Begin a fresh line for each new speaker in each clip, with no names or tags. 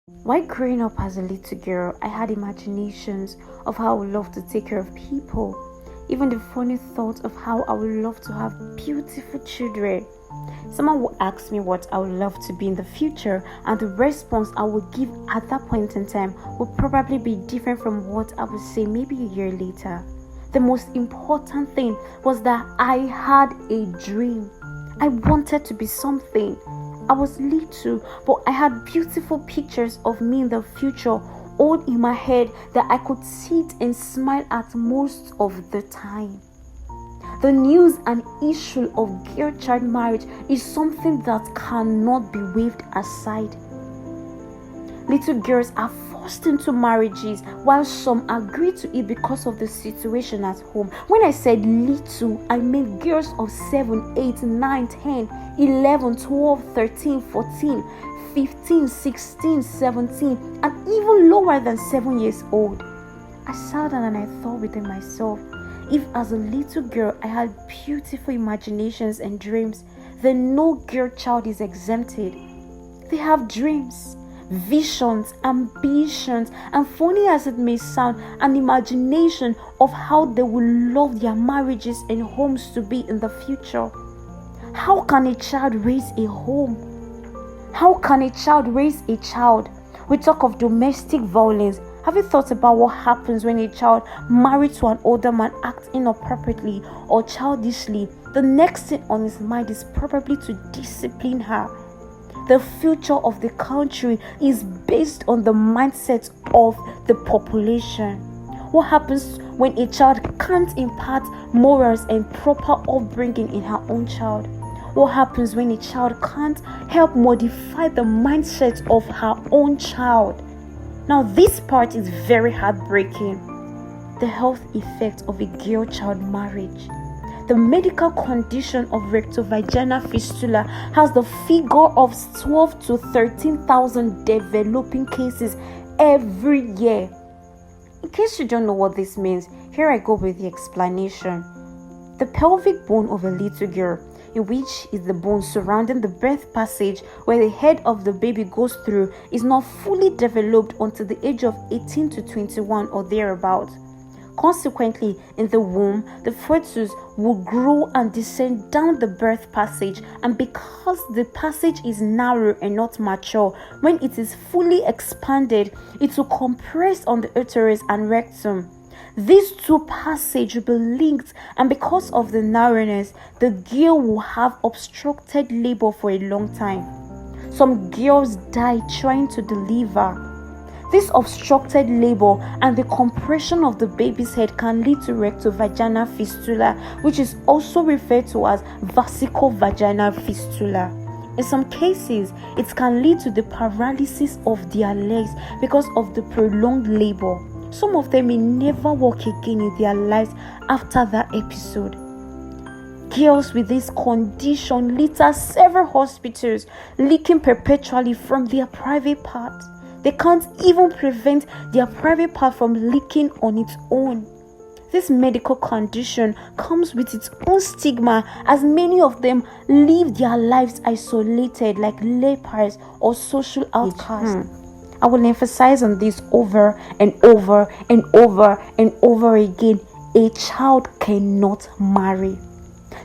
While growing up as a little girl, I had imaginations of how I would love to take care of people. Even the funny thought of how I would love to have beautiful children. Someone would ask me what I would love to be in the future, and the response I would give at that point in time would probably be different from what I would say maybe a year later. The most important thing was that I had a dream. I wanted to be something. I was little, but I had beautiful pictures of me in the future all in my head that I could sit and smile at most of the time. The news and issue of girl-child marriage is something that cannot be waved aside. Little girls are forced into marriages while some agree to it because of the situation at home. When I said little, I meant girls of 7, 8, 9, 10, 11, 12, 13, 14, 15, 16, 17, and even lower than 7 years old. I sat down and I thought within myself, if as a little girl I had beautiful imaginations and dreams, then no girl child is exempted. They have dreams, visions, ambitions, and funny as it may sound, an imagination of how they will love their marriages and homes to be in the future. How can a child raise a home? How can a child raise a child? We talk of domestic violence. Have you thought about what happens when a child married to an older man acts inappropriately or childishly? The next thing on his mind is probably to discipline her. The future of the country is based on the mindset of the population. What happens when a child can't impart morals and proper upbringing in her own child? What happens when a child can't help modify the mindset of her own child? Now, this part is very heartbreaking. The health effects of a girl-child marriage. The medical condition of rectovaginal fistula has the figure of 12 to 13,000 developing cases every year. In case you don't know what this means, here I go with the explanation. The pelvic bone of a little girl, in which is the bone surrounding the birth passage where the head of the baby goes through, is not fully developed until the age of 18 to 21 or thereabout. Consequently, in the womb, the fetus will grow and descend down the birth passage, and because the passage is narrow and not mature, when it is fully expanded, it will compress on the uterus and rectum. These two passages will be linked, and because of the narrowness, the girl will have obstructed labor for a long time. Some girls die trying to deliver. This obstructed labor and the compression of the baby's head can lead to rectovaginal fistula, which is also referred to as vesicovaginal fistula. In some cases, it can lead to the paralysis of their legs because of the prolonged labor. Some of them may never walk again in their lives after that episode. Girls with this condition litter several hospitals, leaking perpetually from their private parts. They can't even prevent their private part from leaking on its own. This medical condition comes with its own stigma, as many of them live their lives isolated like lepers or social outcasts. I will emphasize on this over and over and over and over again. A child cannot marry.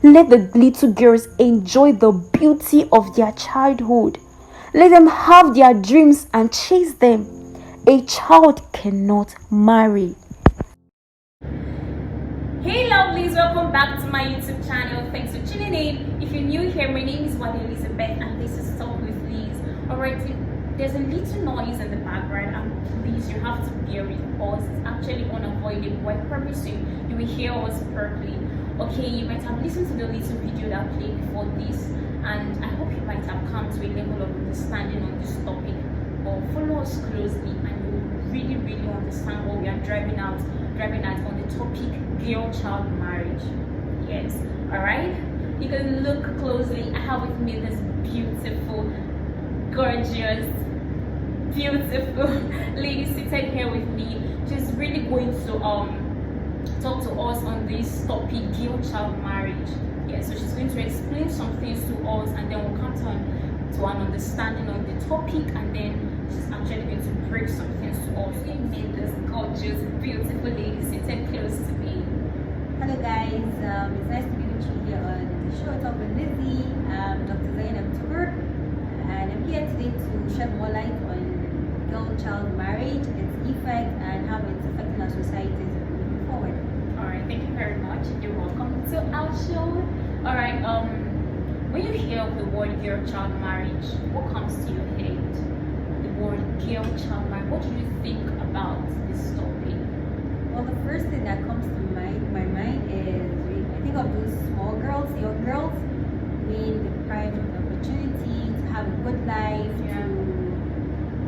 Let the little girls enjoy the beauty of their childhood. Let them have their dreams and chase them. A child cannot marry.
Hey lovelies, welcome back to my YouTube channel. Thanks for tuning in. If you're new here, my name is Wadi Elizabeth and this is Talk with Liz. Alright, there's a little noise in the background and please, you have to bear with us. It's actually unavoidable. I promise you, you will hear us perfectly. Okay, you might have listened to the little video that played before this, and I hope you might have come to a level of understanding on this topic. But follow us closely and you will really understand what we are driving at on the topic girl-child marriage. Yes, alright? You can look closely. I have with me this beautiful, gorgeous, beautiful lady seated here with me. She's really going to talk to us on this topic, girl-child marriage. Yeah, so she's going to explain some things to us, and then we'll come to an understanding on the topic, and then she's actually going to break some things to us. We made this gorgeous, beautiful lady seated close to me.
Hello guys, it's nice to be with you here on the show Talk with Lizzie. I'm Dr. Zainab Tukur, and I'm here today to shed more light on girl-child marriage, its effect, and how it's affecting our societies moving forward.
Alright, thank you very much. You're welcome to our show. Alright, when you hear of the word girl-child marriage, what comes to your head? The word girl-child marriage, what do you think about this topic?
Well, the first thing that comes to my mind is I think of those small girls, young girls, being deprived of the opportunity to have a good life, to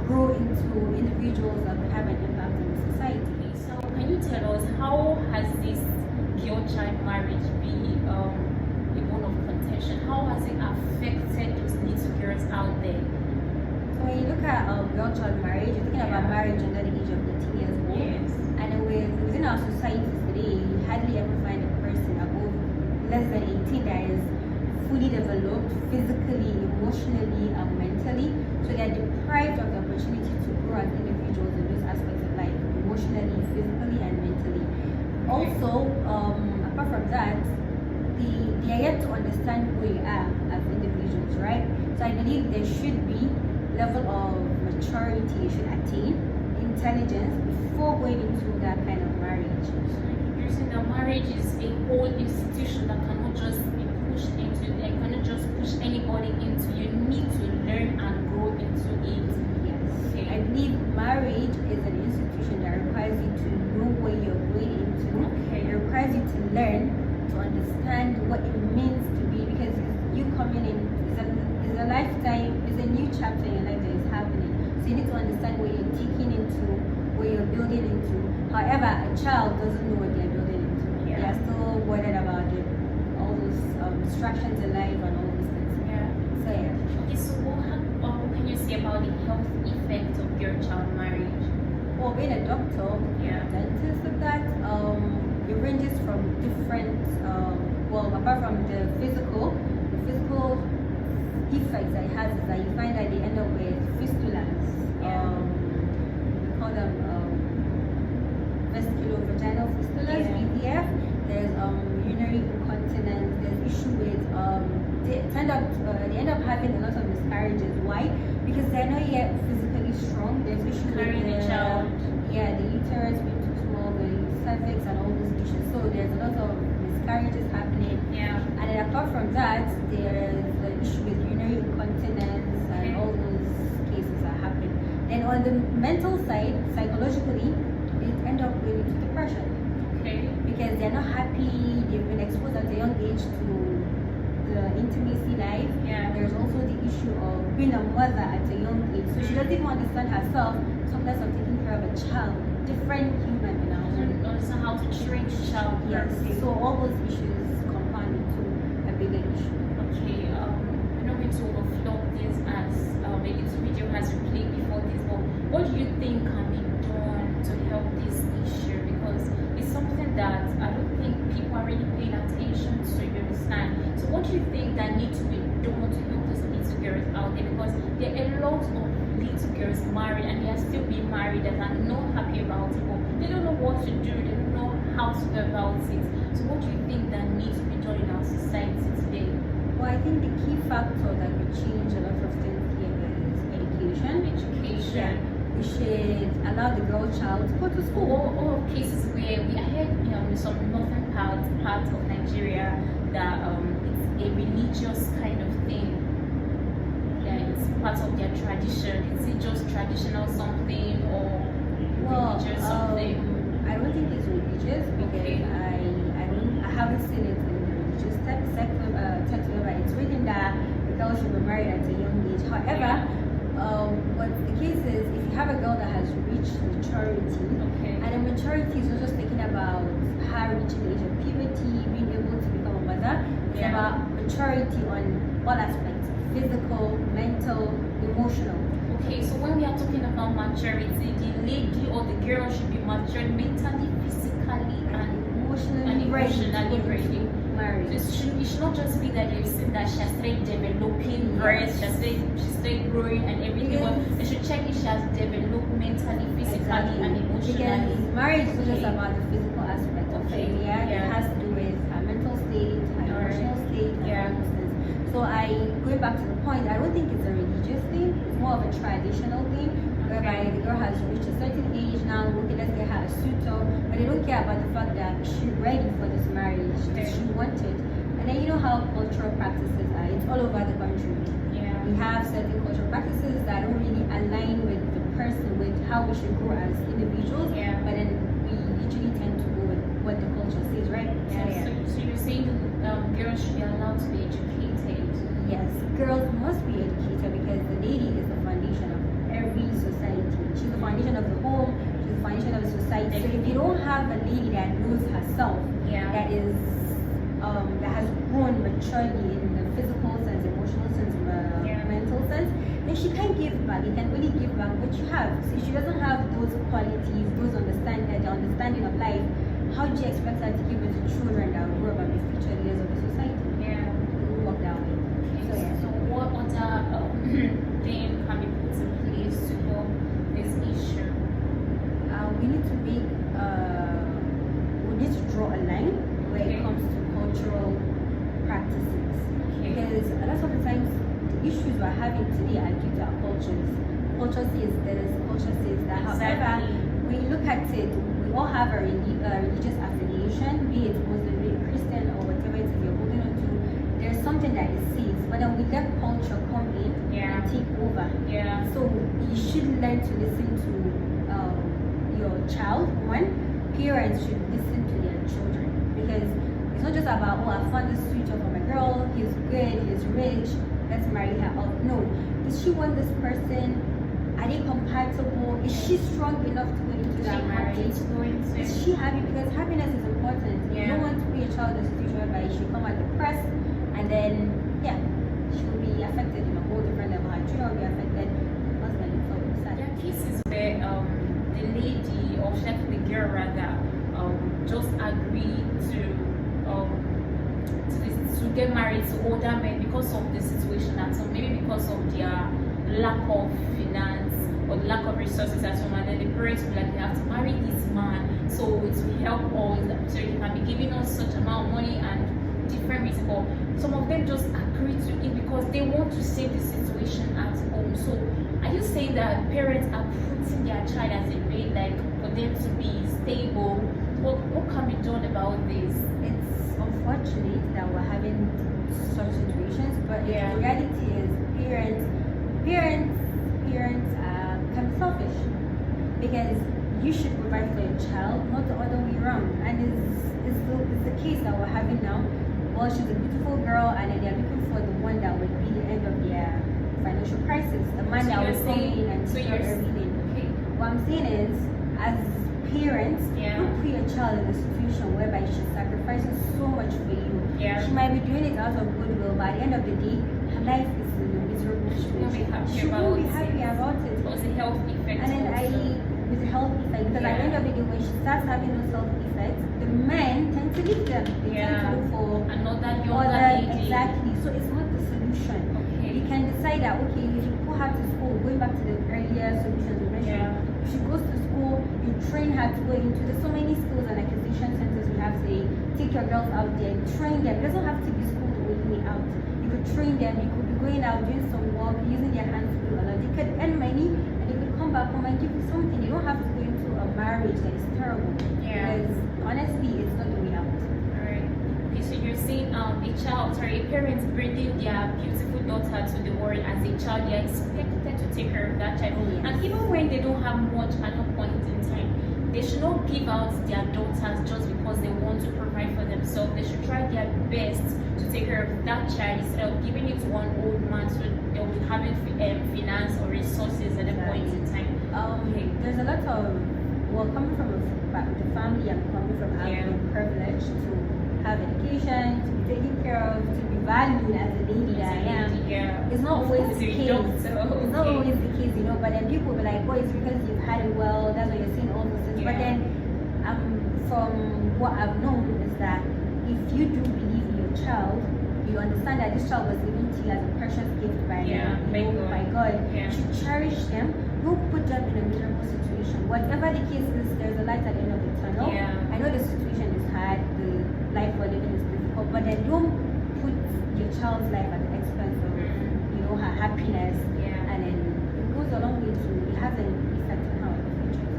grow into individuals that could have an impact on the society.
So, can you tell us how has this girl-child marriage been a bone of contention? How has it affected those little girls out there?
So when you look at girl-child marriage, you're thinking about marriage under the age of 18 years old.
Yes.
And within our societies today, you hardly ever find a person above less than 18 that is fully developed physically, emotionally, and mentally. So they're deprived of the opportunity to grow as individuals in those aspects of life, emotionally, physically, and mentally. Also, apart from that, they are yet to understand who they are as individuals, right? So I believe there should be level of maturity you should attain, intelligence, before going into that kind of marriage.
You're saying that marriage is a whole institution that cannot just be pushed into, like cannot just push anybody into. You need to learn and grow into it.
Yes.
Okay.
I believe marriage is an institution that requires you to know what you're going into.
Okay.
It requires you to learn, to understand what it means to be, because you coming in is a lifetime, is a new chapter in your life that is happening. So you need to understand what you're taking into, what you're building into. However, a child doesn't know what they're building into.
Yeah.
They are still worried about it, all those distractions in life and all those things.
Yeah.
So yeah.
Okay, so what can you say about the health effect of girl-child marriage?
Well, being a doctor,
Yeah.
dentist of that, it ranges from different, apart from the physical effects that it has is that you find that they end up with fistulas.
Yeah.
We call them vesiculovaginal fistulas,
Yeah.
VVF. There's urinary incontinence. There's issue with they end up having a lot of miscarriages. Why? Because they're not yet physically strong. There's issue
Carrying
with
the child.
Yeah, the uterus being too small, the cervix, and all those issues. So there's a lot of miscarriages happening.
Yeah.
And then apart from that, there's the issue with urinary incontinence and
Okay.
all those cases are happening. Then on the mental side, psychologically, they end up going into depression
Okay.
because they're not happy. They've been exposed at a young age to the intimacy life.
Yeah.
There's also the issue of being a mother at a young age, so she doesn't even understand herself. Sometimes of taking care of a child, different human in our home.
Doesn't understand how to train the child.
Yes.
properly.
So all those issues compound into a bigger issue.
Okay, I'm not going to overflow this as maybe this video has been played before this, but what do you think can be done to help this issue? Because it's something that I don't think people are really paying attention to, you understand? So what do you think that needs to be done to help those little girls out there? Because there are a lot of little girls married and they are still being married that are not happy about it, but they don't know what to do, they don't know how to go about it. So what do you think that needs to be done in our society today?
Well, I think the key factor that could change a lot of things here is education.
Education.
We should allow the girl child to go to school.
All cases where we I heard in some northern part of Nigeria that it's a religious kind of thing. Yeah, it's part of their tradition. Is it just traditional something or religious something?
I don't think it's religious because
Okay.
I haven't seen it in the religious text whereby it's written that the girl should be married at a young age. However, what the case is, if you have a girl that has reached maturity,
Okay.
and the maturity is not just thinking about her reaching the age of puberty, being able to become a mother, it's
Yeah.
about maturity on all aspects: physical, mental, emotional.
Okay, so when we are talking about maturity, the lady or the girl should be matured mentally, physically, and
emotionally ready to go into marriage.
So it should not just be that they've seen that she has started developing breasts, she started growing and everything, but they should check if she has developed mentally, physically, and emotionally.
Because marriage is not just about the physical aspect of it. It has to do with her mental state, her emotional state, and all those things. So going back to the point, I don't think it's a religious thing. It's more of a traditional thing, whereby the girl has reached a certain age now. Okay, let's get her a suitor, but they don't care about the fact that she's ready for this marriage. Does she want it? And then you know how cultural practices are. It's all over the country.
Yeah.
We have certain cultural practices that don't really align with the person, with how we should grow as individuals.
Yeah.
But then we usually tend to go with what the culture says, right?
Yeah. So you're saying girls should be allowed to be educated?
Yes, girls must be educated because the lady is the foundation of every society. She's the foundation of the home. She's the foundation of the society. So if you don't have a lady that knows herself, that is that has grown maturely in the physical sense, emotional sense, mental sense, then she can't give back. You can only give back what you have. So if she doesn't have those qualities, those the understanding of life, how do you expect her to give it to children that will grow up and be future leaders of the society?
Yeah.
It will work that way.
So what other thing can be put in place to help this issue?
We need to we need to draw a line where it comes to cultural practices. Because a lot of the times the issues we're having today are due to our cultures. Culture says this, culture says that. However, when you look at it, we all have a religious affiliation, be it Muslim, be it Christian, or whatever it is you're holding on to. There's something that it says, but then we let culture come in and take over.
Yeah.
So you should learn to listen to your child. One, parents should listen to their children, because it's not just about, oh, I found this suitor for my girl, he's good, he's rich, let's marry her off. No, does she want this person? Are they compatible? Is she strong enough to go into that marriage? Is she happy? Because happiness is important. You don't want to be a child in a situation whereby she come out depressed and then she will be affected in a whole different level. Her children will be affected. Husband is always sad.
There are cases where the lady, or should I say the girl rather, just agree to get married to older men because of the situation at home, maybe because of their lack of finance or lack of resources at home, and then the parents will be like, you have to marry this man, so it will help us, so you can be giving us such amount of money and different reasons. But some of them just agree to it because they want to save the situation at home. So are you saying that parents are putting their child as a bait, like for them to be stable? What can be done about this?
It's unfortunate that we're having such situations, but the reality is parents can be selfish, because you should provide for your child, not the other way around. And it's the case that we're having now. Well, she's a beautiful girl, and then they're looking for the one that would be the end of their financial crisis, the man that will come in and take care of everything.
Okay.
What I'm saying is, as parents, don't put your child in a situation whereby she's sacrificing so much for you. She might be doing it out of goodwill, but at the end of the day, her life is in a miserable situation. She won't be happy about it.
What's the health effect?
And then with the health effect, because at the end of the day, when she starts having those health effects, the men tend to leave them. They tend to look for
another younger lady.
Exactly. So it's not the solution. You can decide that, okay, you should put her to school, going back to the earlier solutions we mentioned. If she goes to school, you train her to go into, there's so many schools and acquisition centers we have today. Take your girls out there, train them. It doesn't have to be school the only way out. You could train them, you could be going out doing some work, using their hands to do a lot. They could earn money and they could come back home and give you something. You don't have to go into a marriage that is terrible. Because honestly, it's not the way out.
Alright. Okay, so you're saying a parent bringing their beautiful daughter to the world as a child, they are expected to take care of that child. And even when they don't have much at a point in time, they should not give out their daughters just because they want to provide for themselves. They should try their best to take care of that child instead of giving it to one old man so they'll be having finance or resources at a point in time.
There's a lot of, coming from the family I'm coming from, I've been privileged to have education, to be taken care of, to be valued as a lady that I am. It's not always the case. It's not always the case, but then people will be like, oh, it's because you've had it well, that's why you're saying all those things. But then from what I've known is that if you do believe in your child, you understand that this child was given to you as a precious gift by by God.
Yeah.
You should cherish them. Don't put them in a miserable situation. Whatever the case is, there's a light at the end of the tunnel.
Yeah.
I know the situation is hard, the life we're living is difficult, but then don't put your child's life at the expense of her happiness.
Yeah.
And then it goes a long way to it has an effect on her in the future.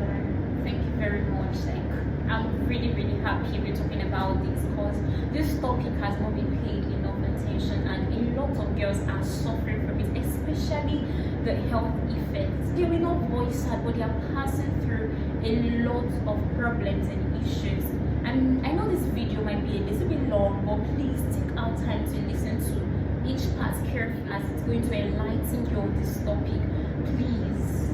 Thank you very much. Like, I'm really happy we're talking about this because this topic has not been paid enough attention, and a lot of girls are suffering from it, especially the health effects. They will not voice out, but they are passing through a lot of problems and issues. And I know this video might be a little bit long, but please take out time to listen to each part carefully as it's going to enlighten you on this topic. Please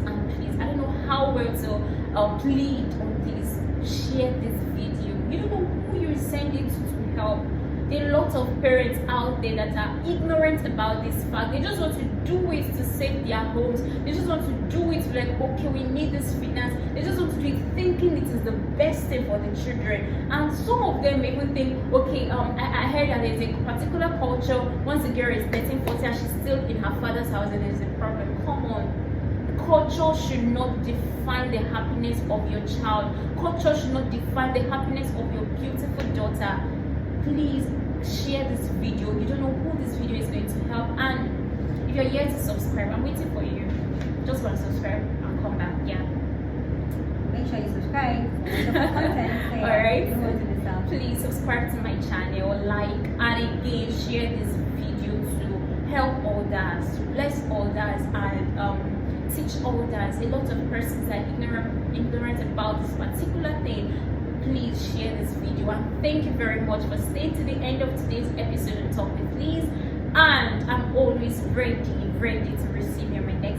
and please, I don't know how well to plead on this. Share this video. You don't know who you're sending to help. There are lots of parents out there that are ignorant about this fact. They just want to do it to save their homes. They just want to do it like, okay, we need this finance. They just want to do it thinking it is the best thing for the children. And some of them even think, okay, I heard that there's a particular culture. Once a girl is 13, 14, and she's still in her father's house, and there's a problem. Come on. Culture should not define the happiness of your child. Culture should not define the happiness of your beautiful daughter. Please share this video. You don't know who this video is going to help. And if you're here to subscribe, I'm waiting for you. Just want to subscribe and come back. Yeah.
Make sure you subscribe.
Alright. Please subscribe to my channel, like, and again share this video to help others, to bless others, and teach others. A lot of persons are ignorant about this particular thing. Please share this video, and thank you very much for staying to the end of today's episode of Talk with Liz. And I'm always ready to receive you in my next